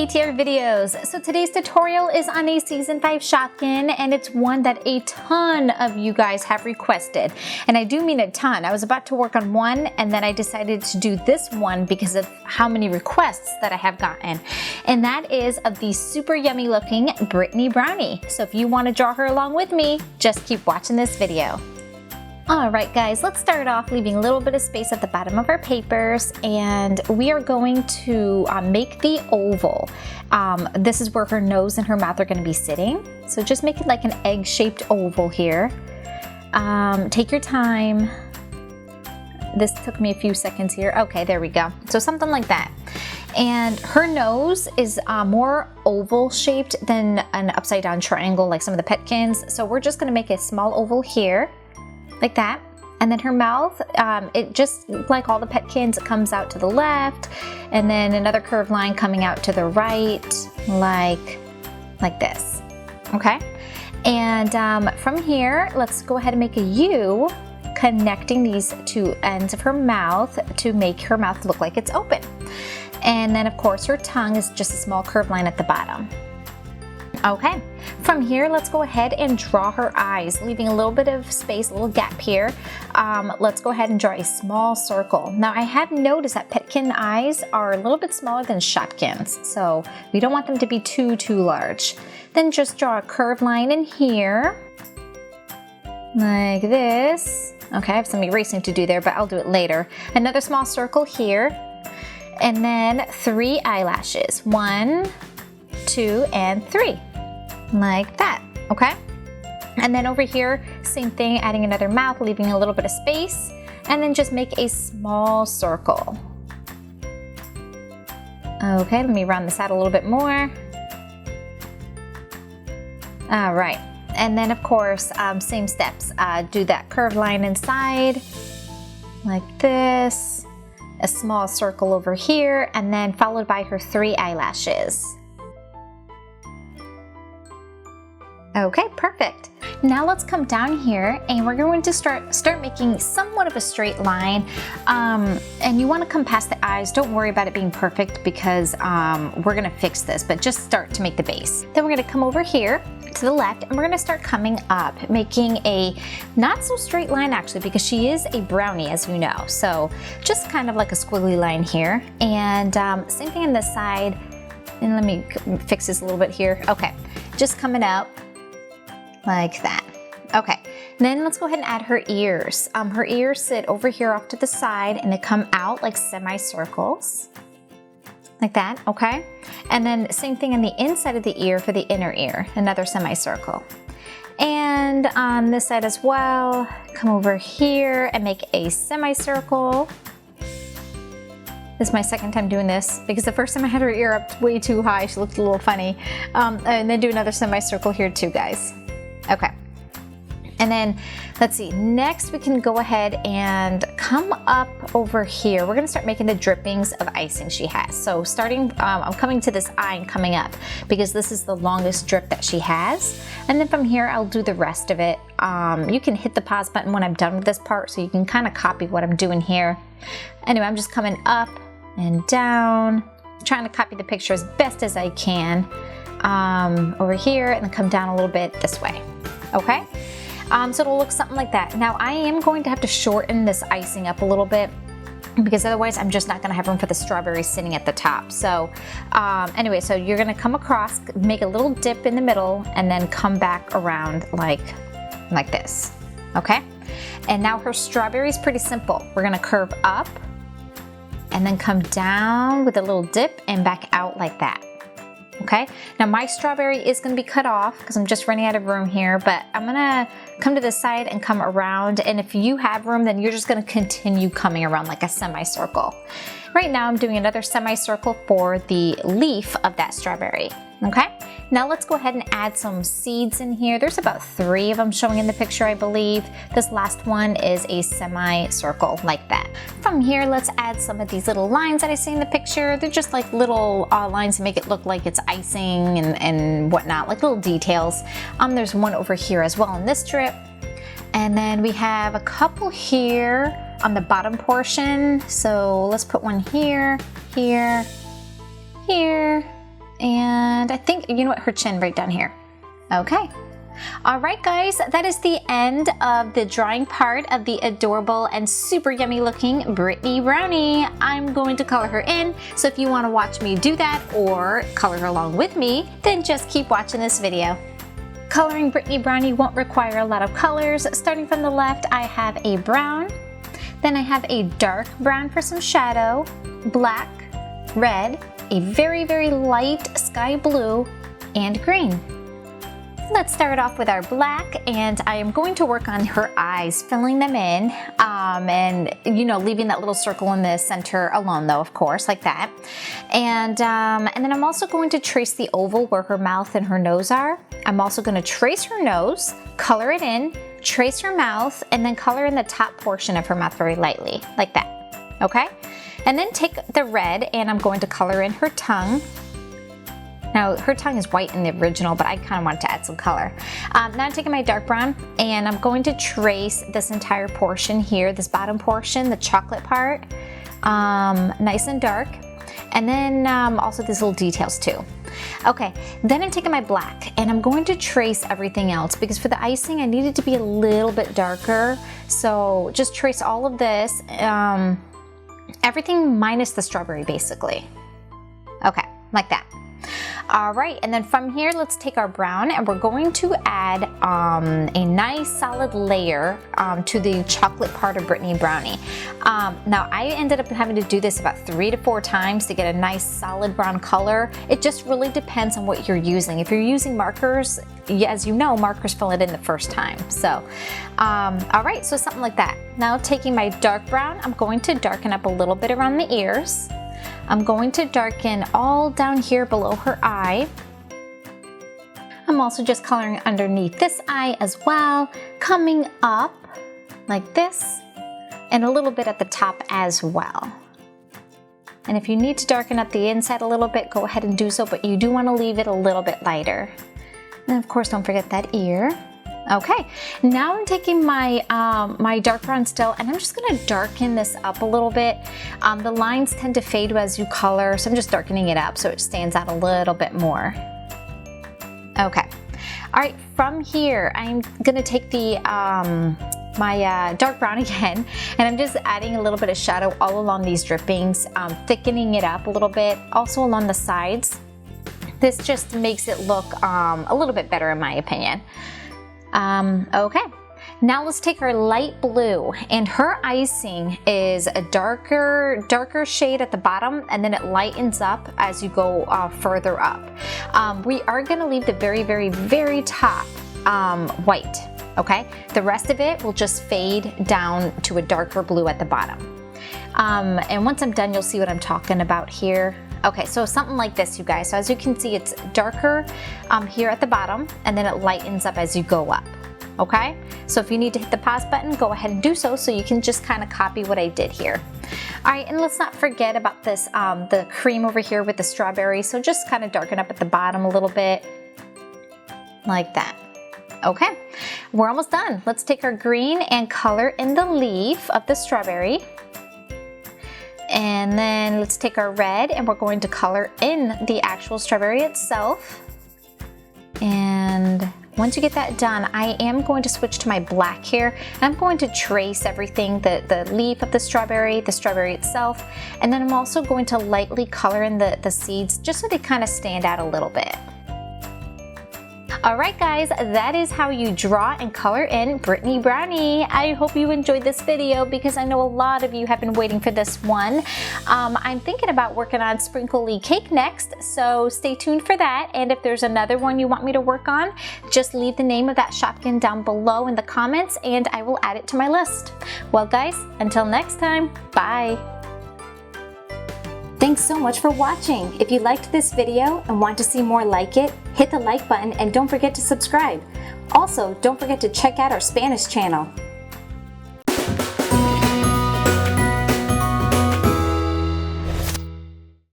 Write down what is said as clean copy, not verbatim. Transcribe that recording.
PTR videos. So today's tutorial is on a season 5 Shopkin, and it's one that a ton of you guys have requested. And I do mean a ton. I was about to work on one and then I decided to do this one because of how many requests that I have gotten. And that is of the super yummy looking Brittney Brownie. So if you want to draw her along with me, just keep watching this video. Alright guys, let's start off leaving a little bit of space at the bottom of our papers, and we are going to make the oval. This is where her nose and her mouth are going to be sitting. So just make it like an egg-shaped oval here. Take your time. This took me a few seconds here. Okay, there we go. So something like that. And her nose is more oval shaped than an upside down triangle like some of the Petkins. So we're just going to make a small oval here. Like that. And then her mouth, it just like all the Petkins, it comes out to the left, and then another curved line coming out to the right, like this. Okay. And from here, let's go ahead and make a U connecting these two ends of her mouth to make her mouth look like it's open. And then of course her tongue is just a small curved line at the bottom. Okay, from here, let's go ahead and draw her eyes, leaving a little bit of space, a little gap here. Let's go ahead and draw a small circle. Now, I have noticed that Petkin eyes are a little bit smaller than Shopkins, so we don't want them to be too large. Then just draw a curved line in here, like this. Okay, I have some erasing to do there, but I'll do it later. Another small circle here, and then 3 eyelashes. 1, 2, and 3. Like that, okay? And then over here, same thing, adding another mouth, leaving a little bit of space, and then just make a small circle. Okay, let me round this out a little bit more. All right, and then of course, same steps. Do that curved line inside, like this, a small circle over here, and then followed by her 3 eyelashes. Okay, perfect. Now let's come down here and we're going to start making somewhat of a straight line. And you want to come past the eyes. Don't worry about it being perfect because we're going to fix this, but just start to make the base. Then we're going to come over here to the left and we're going to start coming up, making a not so straight line actually, because she is a brownie, as you know. So just kind of like a squiggly line here. And same thing on this side. And let me fix this a little bit here. Okay, just coming up like that. Okay, then let's go ahead and add her ears. Her ears sit over here off to the side and they come out like semicircles, like that, okay? And then same thing on the inside of the ear for the inner ear, another semicircle. And on this side as well, come over here and make a semicircle. This is my second time doing this because the first time I had her ear up way too high, she looked a little funny. And then do another semicircle here too, guys. Okay, and then let's see, next we can go ahead and come up over here. We're gonna start making the drippings of icing she has. So starting, I'm coming to this eye and coming up because this is the longest drip that she has. And then from here, I'll do the rest of it. You can hit the pause button when I'm done with this part so you can kind of copy what I'm doing here. Anyway, I'm just coming up and down, trying to copy the picture as best as I can. Over here and then come down a little bit this way. Okay, so it'll look something like that. Now I am going to have to shorten this icing up a little bit because otherwise I'm just not going to have room for the strawberries sitting at the top. So anyway, so you're going to come across, make a little dip in the middle, and then come back around like this. Okay, and now her strawberry is pretty simple. We're going to curve up and then come down with a little dip and back out like that. Okay, now my strawberry is going to be cut off because I'm just running out of room here, but I'm going to come to this side and come around, and if you have room, then you're just going to continue coming around like a semicircle. Right now I'm doing another semicircle for the leaf of that strawberry. Okay, now let's go ahead and add some seeds in here. There's about 3 of them showing in the picture, I believe. This last one is a semicircle like that. From here, let's add some of these little lines that I see in the picture. They're just like little lines to make it look like it's icing and whatnot, like little details. There's one over here as well in this strip. And then we have a couple here on the bottom portion. So let's put one here, here, here, And I think, you know what, her chin right down here. Okay. All right, guys, that is the end of the drawing part of the adorable and super yummy looking Brittney Brownie. I'm going to color her in, so if you want to watch me do that or color her along with me, then just keep watching this video. Coloring Brittney Brownie won't require a lot of colors. Starting from the left, I have a brown, then I have a dark brown for some shadow, black, red, a very, very light sky blue, and green. Let's start off with our black, and I am going to work on her eyes, filling them in, and you know, leaving that little circle in the center alone though, of course, like that. And then I'm also going to trace the oval where her mouth and her nose are. I'm also going to trace her nose, color it in, trace her mouth, and then color in the top portion of her mouth very lightly, like that, okay? And then take the red, and I'm going to color in her tongue. Now, her tongue is white in the original, but I kind of wanted to add some color. Now I'm taking my dark brown, and I'm going to trace this entire portion here, this bottom portion, the chocolate part, nice and dark. And then also these little details too. Okay, then I'm taking my black, and I'm going to trace everything else, because for the icing I need it to be a little bit darker. So just trace all of this, everything minus the strawberry basically. Okay, like that. All right, and then from here, let's take our brown, and we're going to add a nice solid layer to the chocolate part of Brittney Brownie. Now, I ended up having to do this about 3 to 4 times to get a nice solid brown color. It just really depends on what you're using. If you're using markers, as you know, markers fill it in the first time. So, all right, so something like that. Now, taking my dark brown, I'm going to darken up a little bit around the ears. I'm going to darken all down here below her eye. I'm also just coloring underneath this eye as well, coming up like this, and a little bit at the top as well. And if you need to darken up the inside a little bit, go ahead and do so, but you do want to leave it a little bit lighter. And of course, don't forget that ear. Okay, now I'm taking my my dark brown still, and I'm just gonna darken this up a little bit. The lines tend to fade as you color, so I'm just darkening it up so it stands out a little bit more. Okay, all right, from here, I'm gonna take the my dark brown again, and I'm just adding a little bit of shadow all along these drippings, thickening it up a little bit, also along the sides. This just makes it look a little bit better in my opinion. Okay, now let's take our light blue, and her icing is a darker shade at the bottom, and then it lightens up as you go further up. We are going to leave the very, very, very top white, okay? The rest of it will just fade down to a darker blue at the bottom. And once I'm done, you'll see what I'm talking about here. Okay, so something like this, you guys. So as you can see, it's darker here at the bottom, and then it lightens up as you go up, okay? So if you need to hit the pause button, go ahead and do so you can just kind of copy what I did here. All right, and let's not forget about this, the cream over here with the strawberry. So just kind of darken up at the bottom a little bit, like that. Okay, we're almost done. Let's take our green and color in the leaf of the strawberry. And then let's take our red, and we're going to color in the actual strawberry itself. And once you get that done, I am going to switch to my black here. I'm going to trace everything, the leaf of the strawberry itself, and then I'm also going to lightly color in the seeds just so they kind of stand out a little bit. Alright guys, that is how you draw and color in Brittney Brownie. I hope you enjoyed this video because I know a lot of you have been waiting for this one. I'm thinking about working on Sprinkly Cake next, so stay tuned for that. And if there's another one you want me to work on, just leave the name of that Shopkin down below in the comments and I will add it to my list. Well guys, until next time, bye! Thanks so much for watching. If you liked this video and want to see more like it, hit the like button and don't forget to subscribe. Also, don't forget to check out our Spanish channel.